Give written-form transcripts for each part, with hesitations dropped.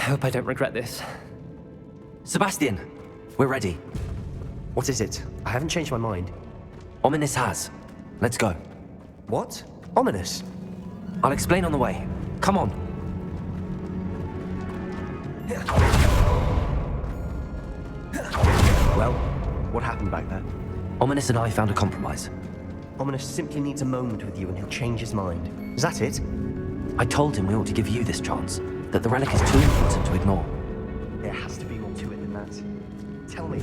hope I don't regret this. Sebastian, we're ready. What is it? I haven't changed my mind. Ominous has. Let's go. What? Ominous? I'll explain on the way. Come on. Well, what happened back there? Ominous and I found a compromise. Ominous simply needs a moment with you and he'll change his mind. Is that it? I told him we ought to give you this chance, that the relic is too important to ignore. There has to be more to it than that. Tell me.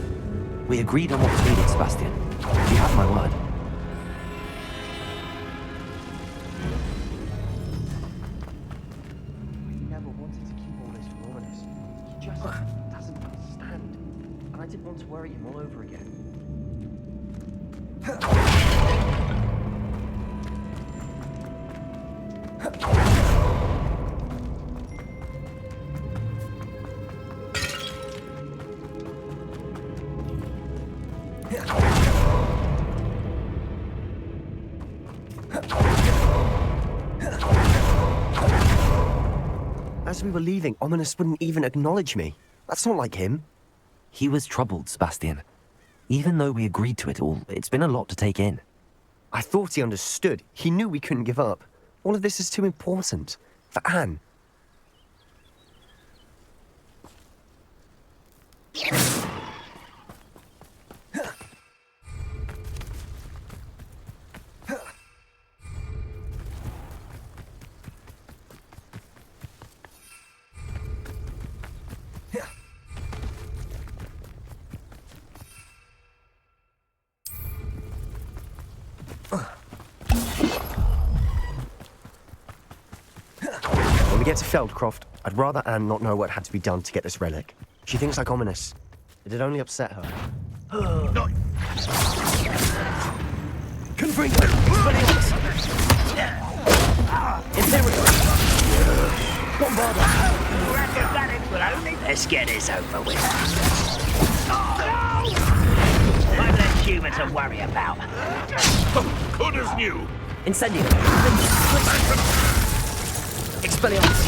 We agreed on what was needed, Sebastian. You have my word. We never wanted to keep all this from Ominous. He just doesn't understand. And I didn't want to worry him all over again. As we were leaving, Ominous wouldn't even acknowledge me. That's not like him. He was troubled, Sebastian. Even though we agreed to it all, it's been a lot to take in. I thought he understood. He knew we couldn't give up. All of this is too important. For Anne. When we get to Feldcroft, I'd rather Anne not know what had to be done to get this relic. She thinks like Ominous. It'd only upset her. Confringo! Expelliarmus! Imperial! Bombarda! Let's get this over with. One less human to worry about. Good as new. Incendio! Expelliarmus!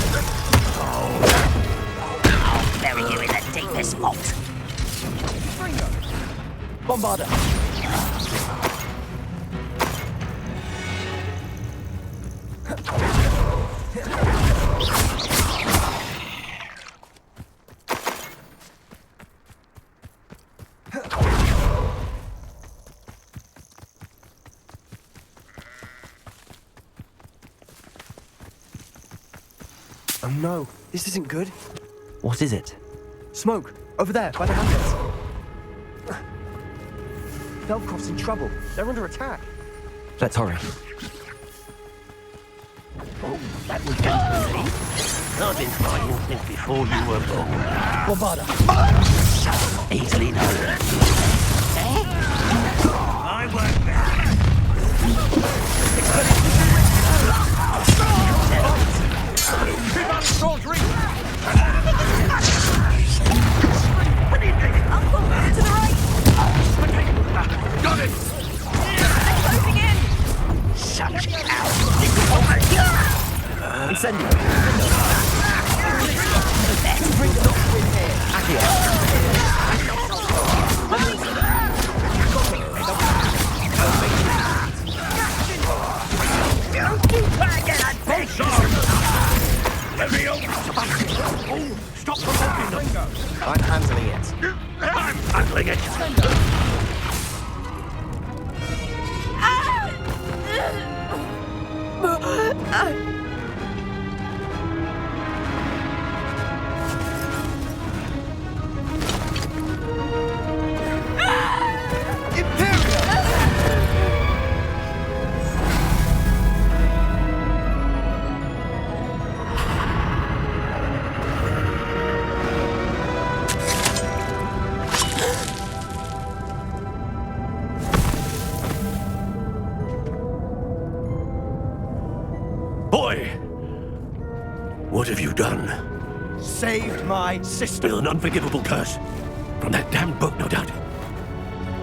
I'll bury you in the deepest vault. Bombarda! Oh no, this isn't good. What is it? Smoke, over there, by the hamlet. Feldcroft's in trouble. They're under attack. Let's hurry. Oh, that was easy. I've been fighting since before you were born. Bombarda! Easily known. I won't back. Keep on soldiering. What are you doing? Uncle, to the right! Got it. Closing in! Such Incendio! Let me open. Oh, stop provoking them. I'm handling it. I'm handling it. Boy, what have you done? Saved my sister! With an unforgivable curse. From that damned book, no doubt.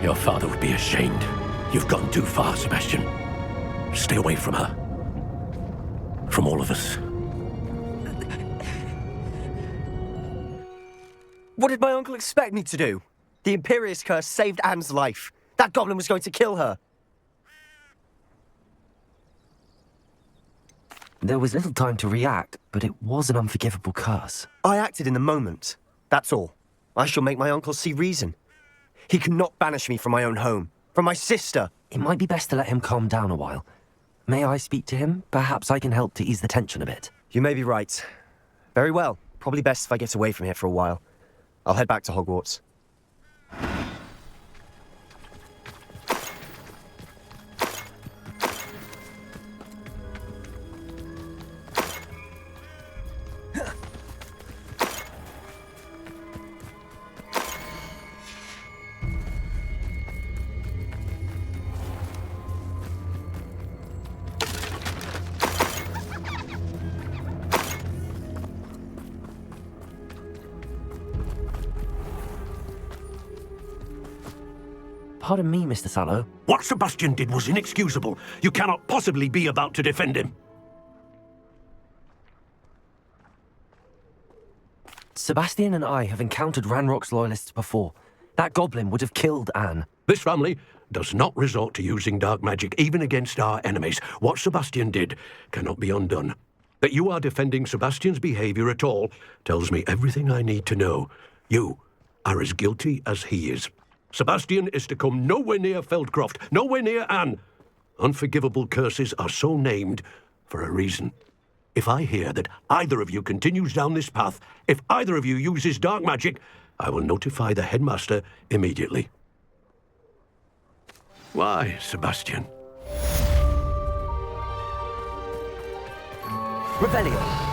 Your father would be ashamed. You've gone too far, Sebastian. Stay away from her. From all of us. What did my uncle expect me to do? The Imperious curse saved Anne's life. That goblin was going to kill her. There was little time to react, but it was an unforgivable curse. I acted in the moment. That's all. I shall make my uncle see reason. He cannot banish me from my own home, from my sister. It might be best to let him calm down a while. May I speak to him? Perhaps I can help to ease the tension a bit. You may be right. Very well. Probably best if I get away from here for a while. I'll head back to Hogwarts. Pardon me, Mr. Sallow. What Sebastian did was inexcusable. You cannot possibly be about to defend him. Sebastian and I have encountered Ranrock's loyalists before. That goblin would have killed Anne. This family does not resort to using dark magic even against our enemies. What Sebastian did cannot be undone. That you are defending Sebastian's behavior at all tells me everything I need to know. You are as guilty as he is. Sebastian is to come nowhere near Feldcroft, nowhere near Anne. Unforgivable curses are so named for a reason. If I hear that either of you continues down this path, if either of you uses dark magic, I will notify the headmaster immediately. Why, Sebastian? Revelio.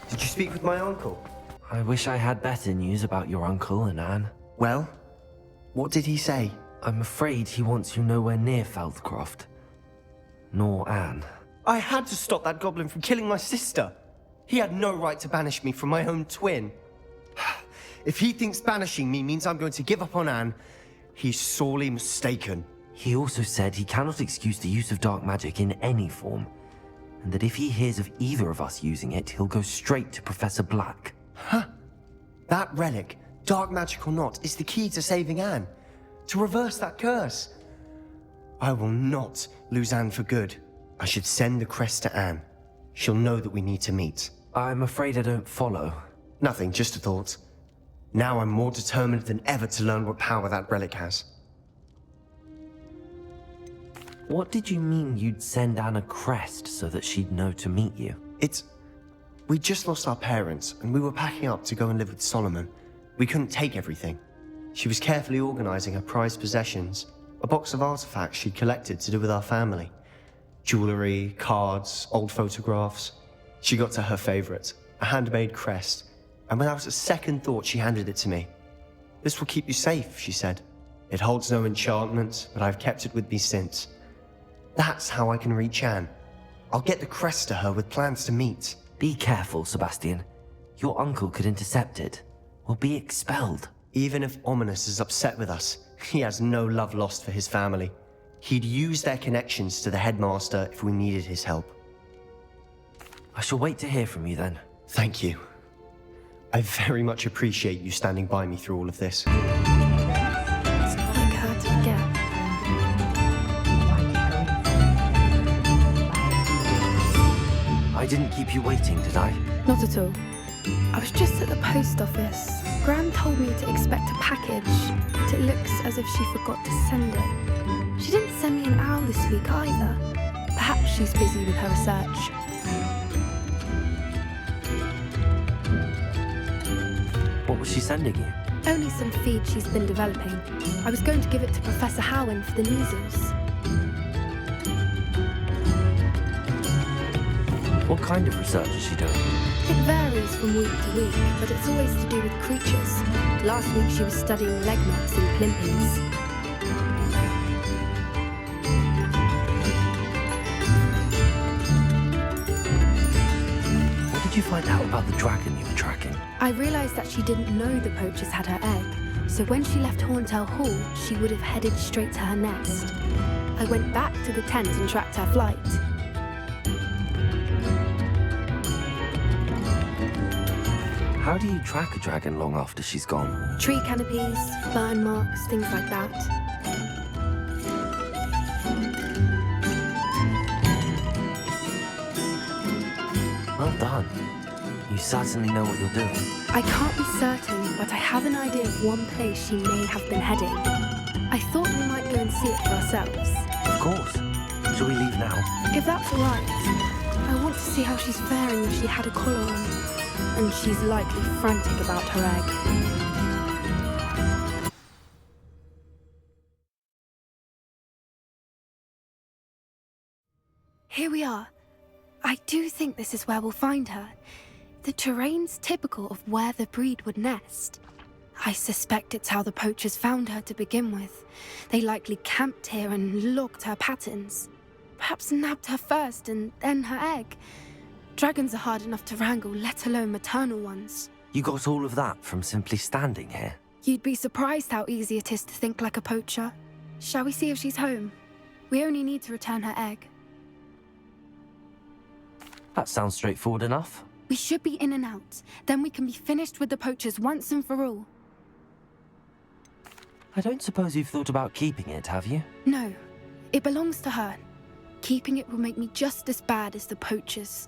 Did you speak with my uncle? I wish I had better news about your uncle and Anne. Well, what did he say? I'm afraid he wants you nowhere near Feldcroft. Nor Anne. I had to stop that goblin from killing my sister. He had no right to banish me from my own twin. If he thinks banishing me means I'm going to give up on Anne, he's sorely mistaken. He also said he cannot excuse the use of dark magic in any form, and that if he hears of either of us using it, he'll go straight to Professor Black. Huh? That relic, dark magic or not, is the key to saving Anne. To reverse that curse. I will not lose Anne for good. I should send the crest to Anne. She'll know that we need to meet. I'm afraid I don't follow. Nothing, just a thought. Now I'm more determined than ever to learn what power that relic has. What did you mean you'd send Anne a crest so that she'd know to meet you? We just lost our parents, and we were packing up to go and live with Solomon. We couldn't take everything. She was carefully organizing her prized possessions, a box of artifacts she'd collected to do with our family. Jewelry, cards, old photographs. She got to her favorite, a handmade crest, and without a second thought she handed it to me. This will keep you safe, she said. It holds no enchantment, but I've kept it with me since. That's how I can reach Anne. I'll get the crest to her with plans to meet. Be careful, Sebastian. Your uncle could intercept it, or be expelled. Even if Ominous is upset with us, he has no love lost for his family. He'd use their connections to the headmaster if we needed his help. I shall wait to hear from you then. Thank you. I very much appreciate you standing by me through all of this. It's not like her to get. I didn't keep you waiting, did I? Not at all. I was just at the post office. Gran told me to expect a package, but it looks as if she forgot to send it. She didn't send me an owl this week either. Perhaps she's busy with her research. What was she sending you? Only some feed she's been developing. I was going to give it to Professor Howin for the measles. What kind of research is she doing? It varies from week to week, but it's always to do with creatures. Last week she was studying leg marks in plimpins. What did you find out about the dragon you were tracking? I realised that she didn't know the poachers had her egg, So when she left Horntail Hall, she would have headed straight to her nest. I went back to the tent and tracked her flight. How do you track a dragon long after she's gone? Tree canopies, burn marks, things like that. Well done. You certainly know what you're doing. I can't be certain, but I have an idea of one place she may have been heading. I thought we might go and see it for ourselves. Of course. Shall we leave now? If that's all right, I want to see how she's faring if she had a collar on. And she's likely frantic about her egg. Here we are. I do think this is where we'll find her. The terrain's typical of where the breed would nest. I suspect it's how the poachers found her to begin with. They likely camped here and logged her patterns. Perhaps nabbed her first and then her egg. Dragons are hard enough to wrangle, let alone maternal ones. You got all of that from simply standing here? You'd be surprised how easy it is to think like a poacher. Shall we see if she's home? We only need to return her egg. That sounds straightforward enough. We should be in and out. Then we can be finished with the poachers once and for all. I don't suppose you've thought about keeping it, have you? No, it belongs to her. Keeping it will make me just as bad as the poachers.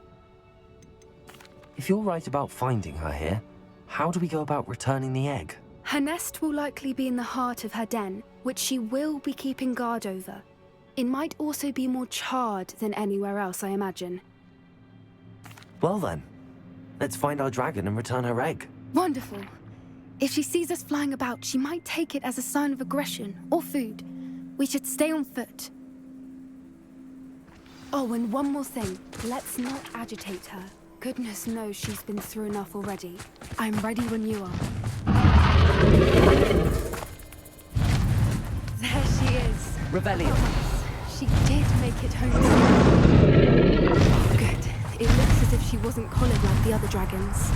If you're right about finding her here, how do we go about returning the egg? Her nest will likely be in the heart of her den, which she will be keeping guard over. It might also be more charred than anywhere else, I imagine. Well then, let's find our dragon and return her egg. Wonderful. If she sees us flying about, she might take it as a sign of aggression or food. We should stay on foot. Oh, and one more thing. Let's not agitate her. Goodness knows she's been through enough already. I'm ready when you are. There she is. Rebellion. She did make it home. Good. It looks as if she wasn't collared like the other dragons.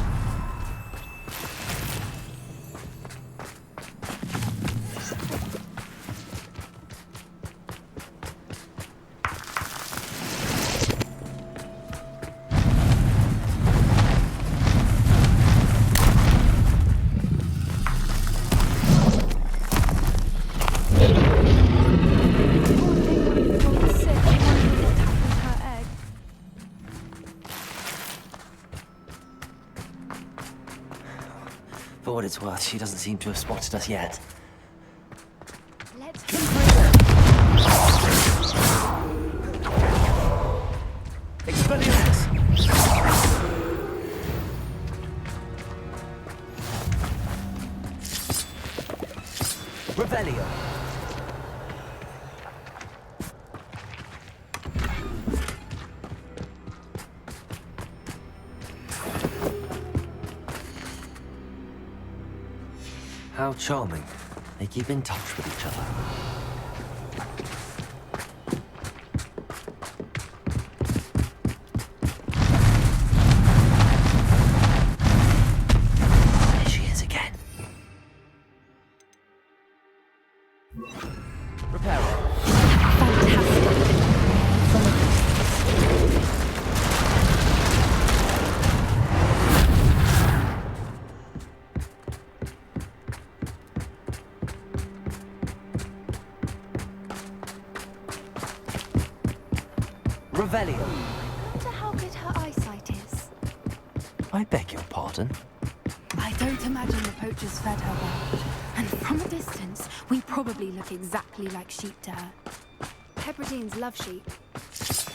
For what it's worth, she doesn't seem to have spotted us yet. Let's Expelliarmus! Revelio. How charming. They keep in touch with each other. There she is again. Repair her. Revelio. I wonder how good her eyesight is. I beg your pardon. I don't imagine the poachers fed her well. And from a distance, we probably look exactly like sheep to her. Hebrideans love sheep.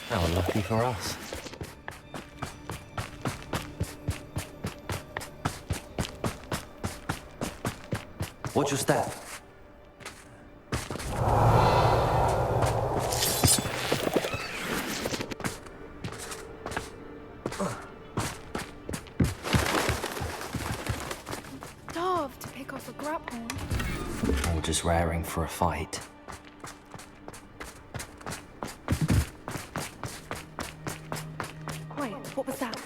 How lucky for us. Watch your step. Starved to pick off a grapple. Or just raring for a fight. Quiet, what was that?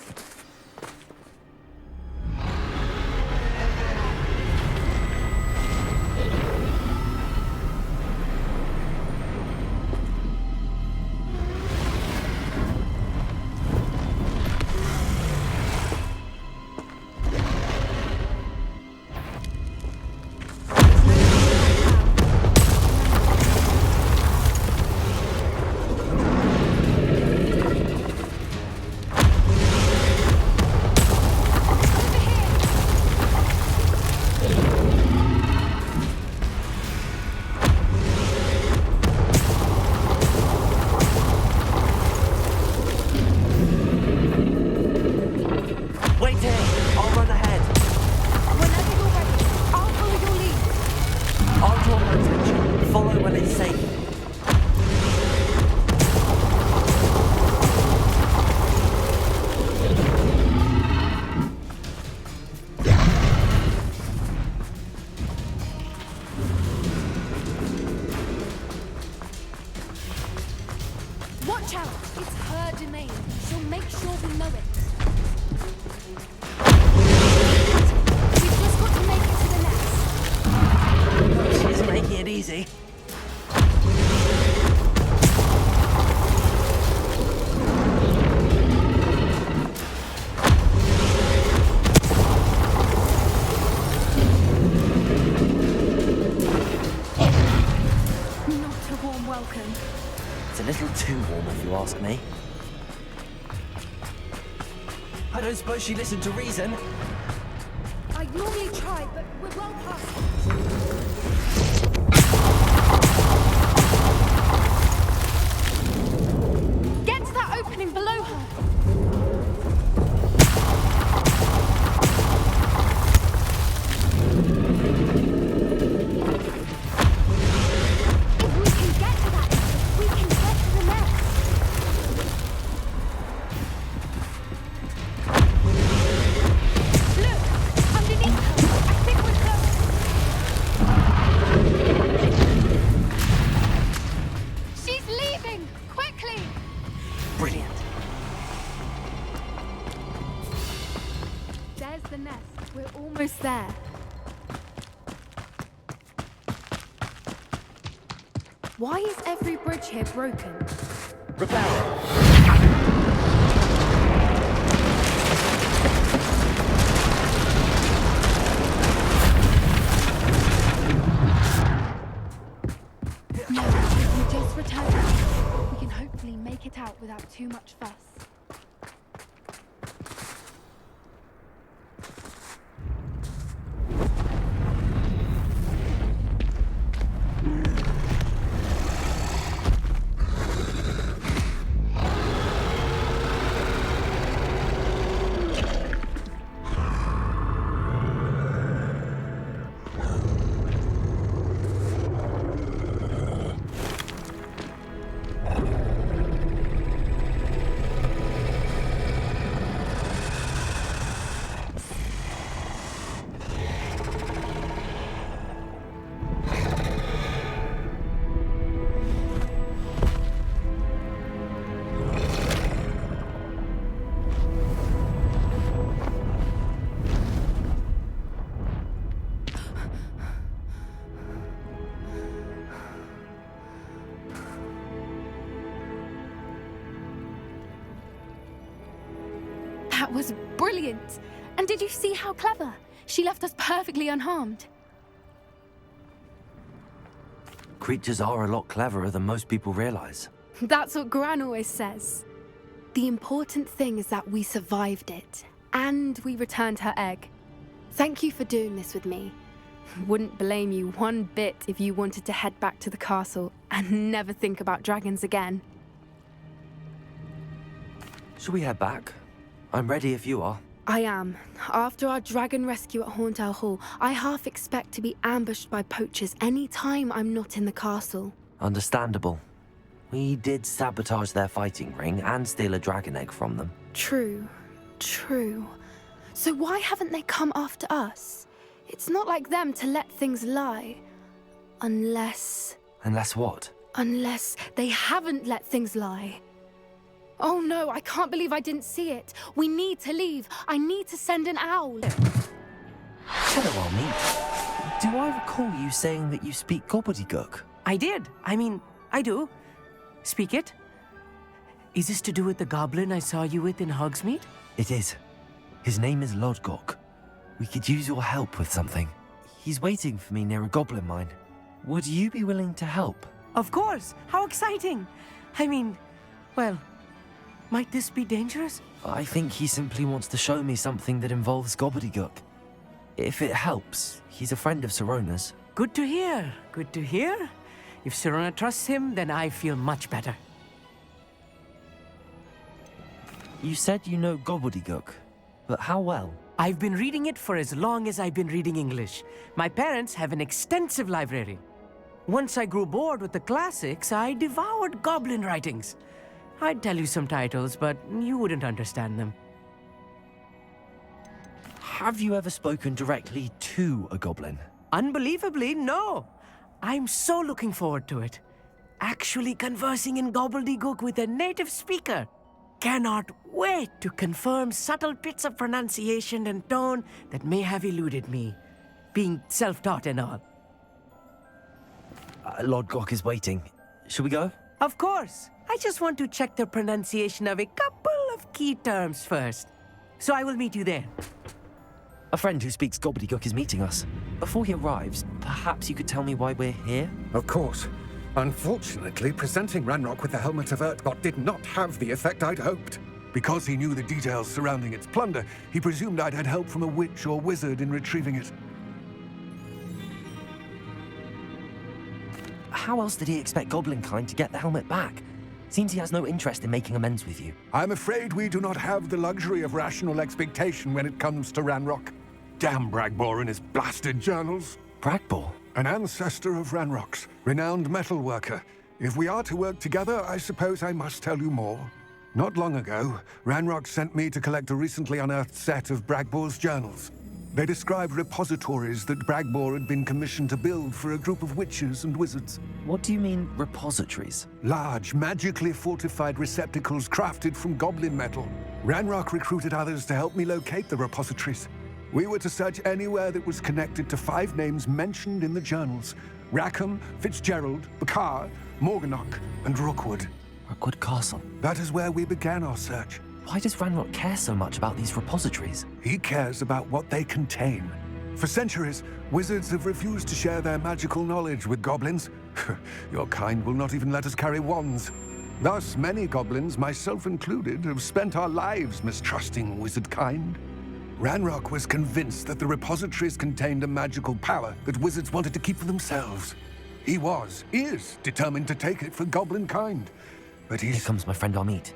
it's safe. Watch out! It's her domain. She'll make sure we know it. We've just got to make it to the nest. She's making it easy. Not a warm welcome. It's a little too warm, if you ask me. I don't suppose she listened to reason. I'd normally try, but we're well past it. Get to that opening below her. If we can get to that exit, we can get to the nest. Look, underneath her. I think we're close. She's leaving! Quickly! Brilliant. There's the nest. We're almost there. Why is every bridge here broken? Repair. No, we just returned. We can hopefully make it out without too much fuss. That was brilliant! And did you see how clever? She left us perfectly unharmed. Creatures are a lot cleverer than most people realize. That's what Gran always says. The important thing is that we survived it, and we returned her egg. Thank you for doing this with me. Wouldn't blame you one bit if you wanted to head back to the castle and never think about dragons again. Shall we head back? I'm ready if you are. I am. After our dragon rescue at Hauntel Hall, I half expect to be ambushed by poachers any time I'm not in the castle. Understandable. We did sabotage their fighting ring and steal a dragon egg from them. True. So why haven't they come after us? It's not like them to let things lie. Unless what? Unless they haven't let things lie. Oh no, I can't believe I didn't see it. We need to leave. I need to send an owl. Hello, Army. Do I recall you saying that you speak gobbledygook? I did. I do. Speak it. Is this to do with the goblin I saw you with in Hogsmeade? It is. His name is Lodgok. We could use your help with something. He's waiting for me near a goblin mine. Would you be willing to help? Of course. How exciting. Well, might this be dangerous? I think he simply wants to show me something that involves gobbledygook. If it helps, he's a friend of Sirona's. Good to hear. Good to hear. If Sirona trusts him, then I feel much better. You said you know gobbledygook, but how well? I've been reading it for as long as I've been reading English. My parents have an extensive library. Once I grew bored with the classics, I devoured goblin writings. I'd tell you some titles, but you wouldn't understand them. Have you ever spoken directly to a goblin? Unbelievably, no. I'm so looking forward to it. Actually conversing in gobbledygook with a native speaker. Cannot wait to confirm subtle bits of pronunciation and tone that may have eluded me, being self-taught and all. Lord Gok is waiting. Should we go? Of course. I just want to check the pronunciation of a couple of key terms first. So I will meet you there. A friend who speaks gobbledygook is meeting us. Before he arrives, perhaps you could tell me why we're here? Of course. Unfortunately, presenting Ranrock with the Helmet of Urtkot did not have the effect I'd hoped. Because he knew the details surrounding its plunder, he presumed I'd had help from a witch or wizard in retrieving it. How else did he expect Goblinkind to get the helmet back? Seems he has no interest in making amends with you. I'm afraid we do not have the luxury of rational expectation when it comes to Ranrock. Damn Bragbor and his blasted journals. Bragbor? An ancestor of Ranrock's, renowned metalworker. If we are to work together, I suppose I must tell you more. Not long ago, Ranrock sent me to collect a recently unearthed set of Bragbor's journals. They described repositories that Bragbor had been commissioned to build for a group of witches and wizards. What do you mean, repositories? Large, magically fortified receptacles crafted from goblin metal. Ranrock recruited others to help me locate the repositories. We were to search anywhere that was connected to 5 names mentioned in the journals. Rackham, Fitzgerald, Bakar, Morganach, and Rookwood. Rookwood Castle. That is where we began our search. Why does Ranrock care so much about these repositories? He cares about what they contain. For centuries, wizards have refused to share their magical knowledge with goblins. Your kind will not even let us carry wands. Thus, many goblins, myself included, have spent our lives mistrusting wizard kind. Ranrock was convinced that the repositories contained a magical power that wizards wanted to keep for themselves. He is determined to take it for goblin kind. But Here comes my friend Amit.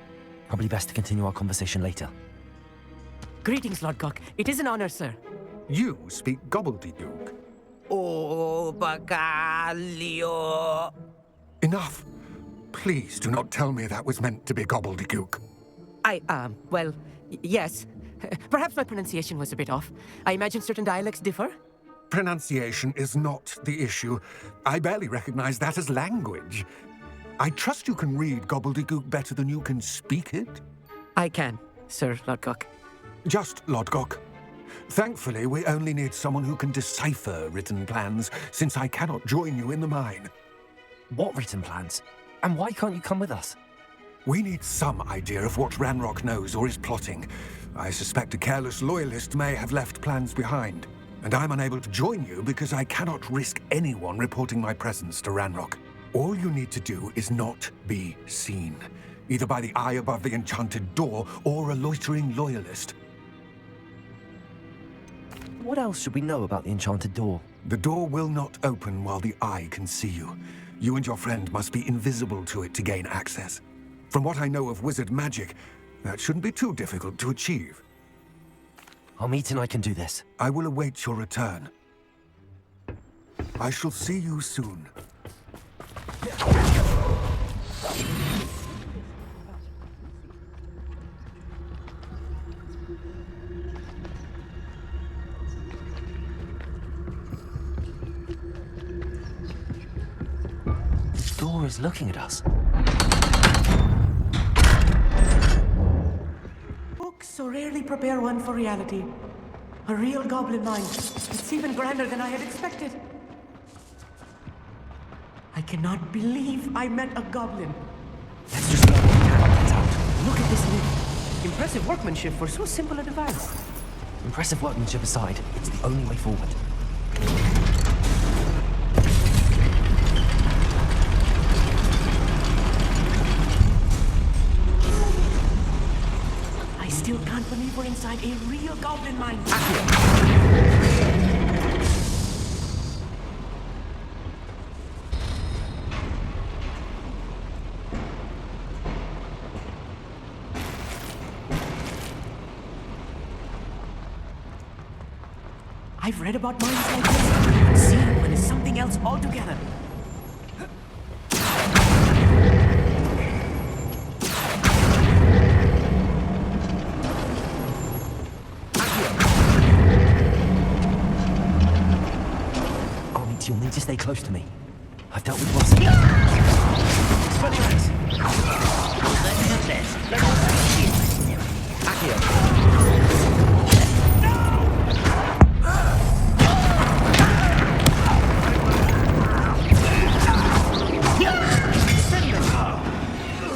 Probably best to continue our conversation later. Greetings, Lord Gok. It is an honor, sir. You speak gobbledygook. Oh, Bagalio. Enough. Please do not tell me that was meant to be gobbledygook. Well, yes. Perhaps my pronunciation was a bit off. I imagine certain dialects differ. Pronunciation is not the issue. I barely recognize that as language. I trust you can read gobbledygook better than you can speak it. I can, Sir Lord Gok. Just Lord Gok. Thankfully, we only need someone who can decipher written plans, since I cannot join you in the mine. What written plans? And why can't you come with us? We need some idea of what Ranrock knows or is plotting. I suspect a careless loyalist may have left plans behind. And I'm unable to join you because I cannot risk anyone reporting my presence to Ranrock. All you need to do is not be seen, either by the eye above the enchanted door or a loitering loyalist. What else should we know about the enchanted door? The door will not open while the eye can see you. You and your friend must be invisible to it to gain access. From what I know of wizard magic, that shouldn't be too difficult to achieve. Amit and I can do this. I will await your return. I shall see you soon. The door is looking at us. Books so rarely prepare one for reality. A real goblin mind. It's even grander than I had expected. I cannot believe I met a goblin. Let's just go. Get out. Look at this lid. Impressive workmanship for so simple a device. Impressive workmanship aside, it's the only way forward. I still can't believe we're inside a real goblin mine. I've read about mines like this. Seeing one is something else altogether. Stay close to me. I've dealt with worse.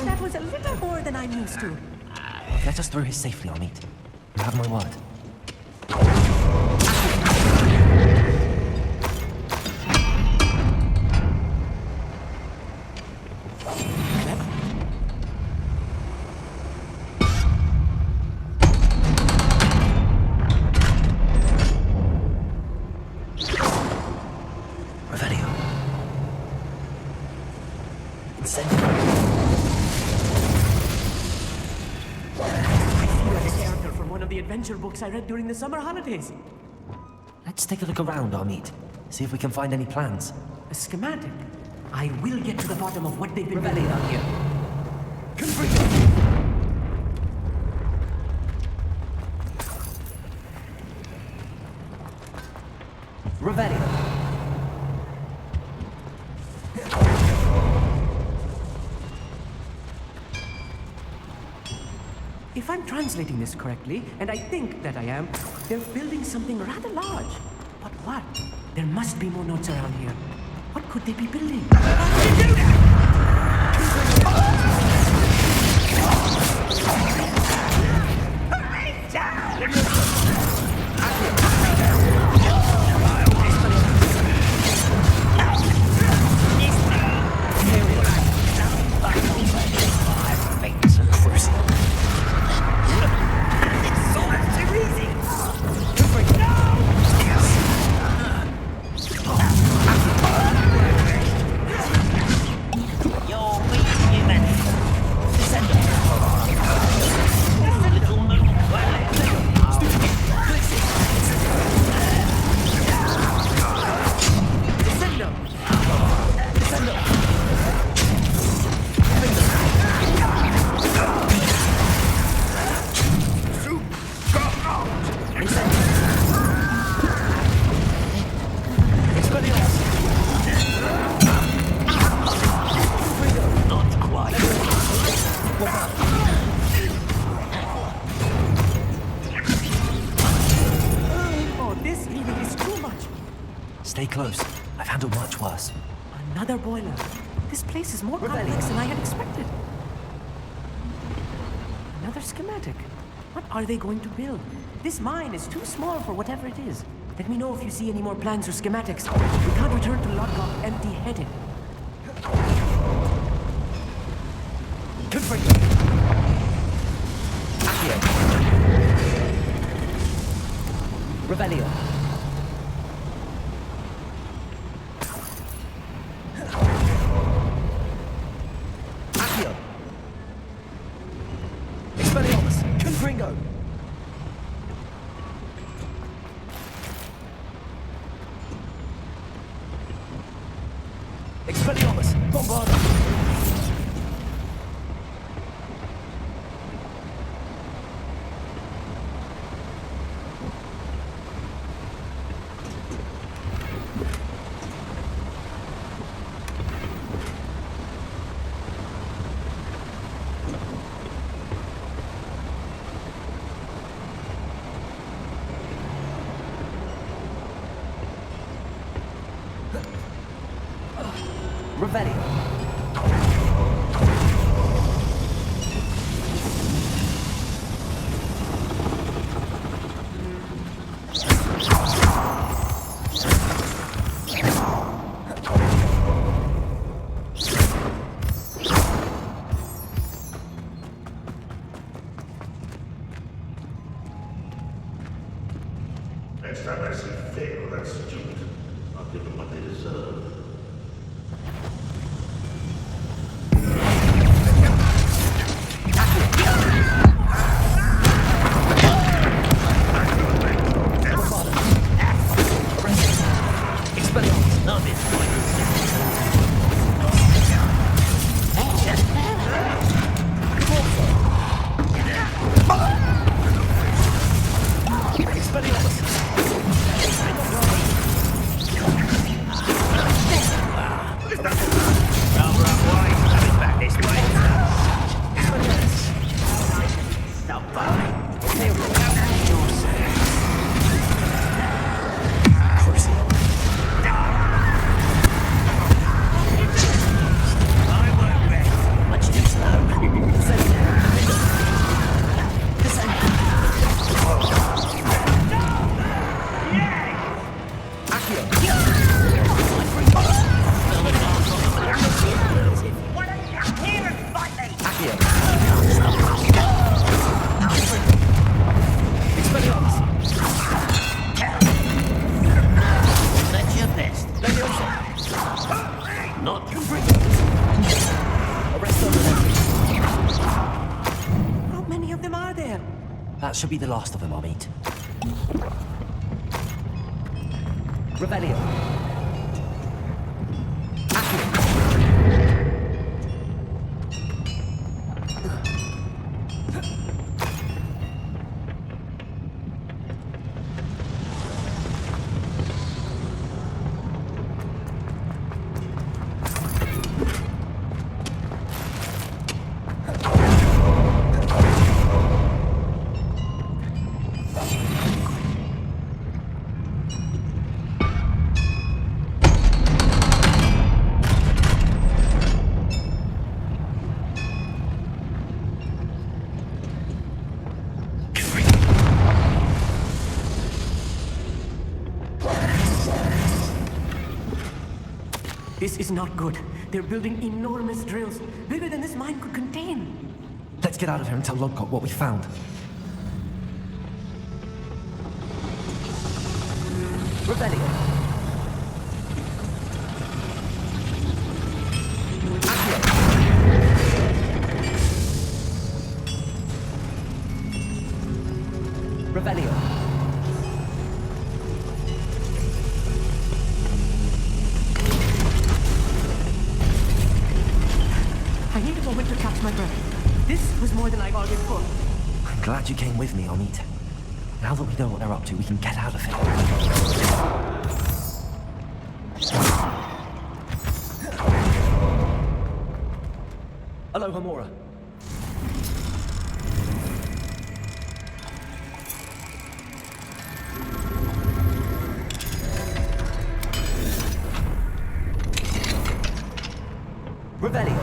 That was a little more than I'm used to. Let us through here safely, Amit. You have my word. Revelio. Incendio. Character from one of the adventure books I read during the summer holidays. Let's take a look around, Amit. See if we can find any plans. A schematic. I will get to the bottom of what they've been building out here. Revelio. If I'm translating this correctly, and I think that I am, they're building something rather large. But what? There must be more notes around here. What could they be building? Stay close. I've handled much worse. Another boiler. This place is more complex than I had expected. Another schematic. What are they going to build? This mine is too small for whatever it is. Let me know if you see any more plans or schematics. We can't return to Lodgok empty-headed. Revelio. Accio. Expelliarmus. Confringo. Expelliarmus. Bombarda. Revelio. Next time I see fail that student, I'll give them what they deserve. not. Arrest them. How many of them are there? That should be the last of them, Amit. Revelio. This is not good. They're building enormous drills, bigger than this mine could contain. Let's get out of here and tell Lodgok what we found. Revelio. Revelio. I need a moment to catch my breath. This was more than I bargained for. I'm glad you came with me, Amit. Now that we know what they're up to, we can get out of here. Hello, Hamura. Revelio.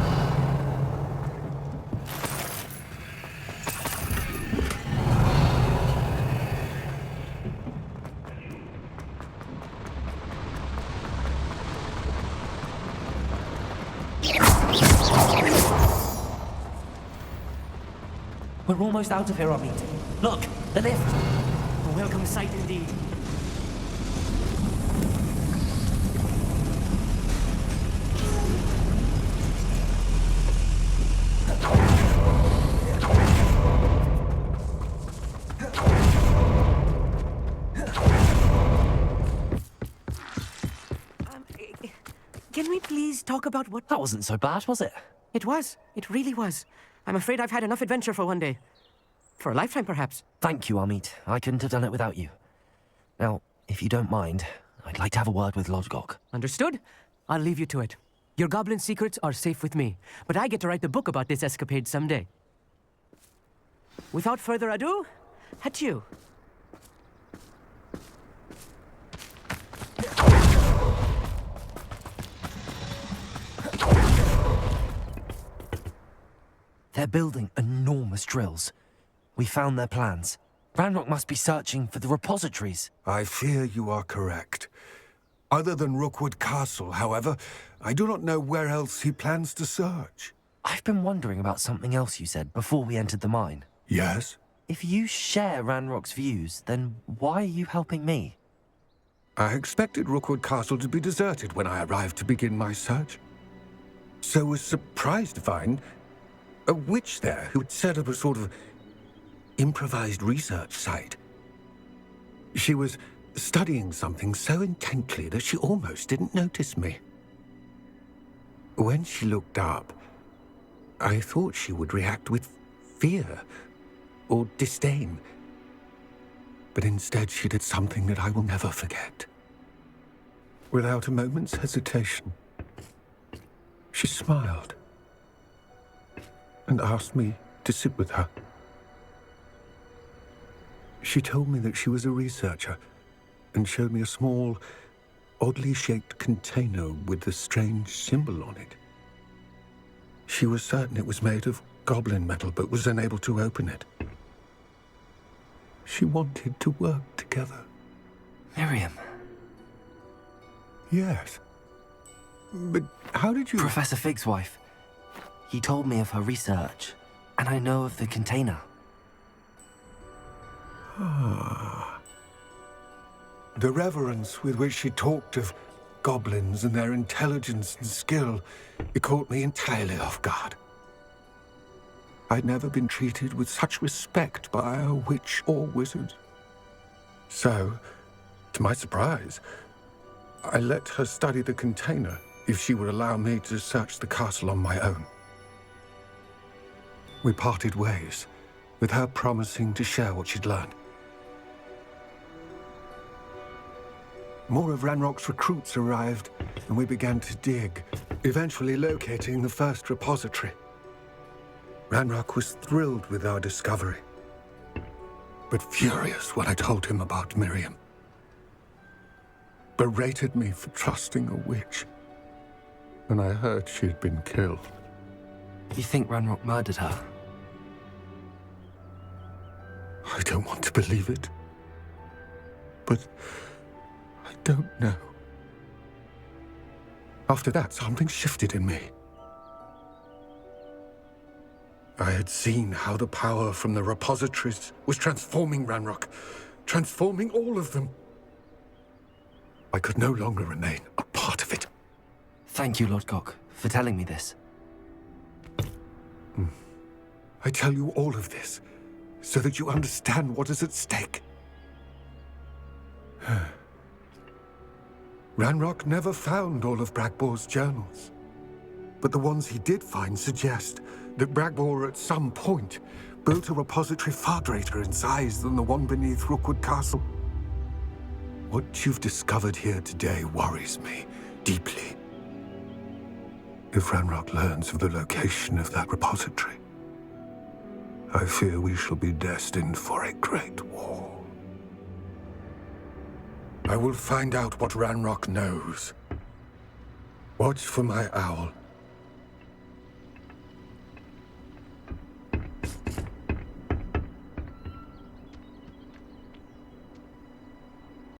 We're almost out of here, Amit. Look, the lift. A welcome sight indeed. Can we please talk about what... That wasn't so bad, was it? It was. It really was. I'm afraid I've had enough adventure for one day. For a lifetime, perhaps. Thank you, Amit. I couldn't have done it without you. Now, if you don't mind, I'd like to have a word with Lodgok. Understood? I'll leave you to it. Your goblin secrets are safe with me, but I get to write the book about this escapade someday. Without further ado, adieu. They're building enormous drills. We found their plans. Ranrock must be searching for the repositories. I fear you are correct. Other than Rookwood Castle, however, I do not know where else he plans to search. I've been wondering about something else you said before we entered the mine. Yes? If you share Ranrock's views, then why are you helping me? I expected Rookwood Castle to be deserted when I arrived to begin my search. So was surprised to find a witch there who had set up a sort of improvised research site. She was studying something so intently that she almost didn't notice me. When she looked up, I thought she would react with fear or disdain. But instead she did something that I will never forget. Without a moment's hesitation, she smiled and asked me to sit with her. She told me that she was a researcher and showed me a small, oddly shaped container with a strange symbol on it. She was certain it was made of goblin metal, but was unable to open it. She wanted to work together. Miriam. Yes. But how did you... Professor Fig's wife. He told me of her research, and I know of the container. Ah. The reverence with which she talked of goblins and their intelligence and skill, it caught me entirely off guard. I'd never been treated with such respect by a witch or wizard. So, to my surprise, I let her study the container if she would allow me to search the castle on my own. We parted ways, with her promising to share what she'd learned. More of Ranrock's recruits arrived, and we began to dig, eventually locating the first repository. Ranrock was thrilled with our discovery, but furious when I told him about Miriam. Berated me for trusting a witch, and I heard she'd been killed. You think Ranrock murdered her? I don't want to believe it, but I don't know. After that, something shifted in me. I had seen how the power from the repositories was transforming Ranrock, transforming all of them. I could no longer remain a part of it. Thank you, Lord Gok, for telling me this. I tell you all of this so that you understand what is at stake. Ranrock never found all of Bragbor's journals, but the ones he did find suggest that Bragbor at some point built a repository far greater in size than the one beneath Rookwood Castle. What you've discovered here today worries me deeply. If Ranrock learns of the location of that repository, I fear we shall be destined for a great war. I will find out what Ranrock knows. Watch for my owl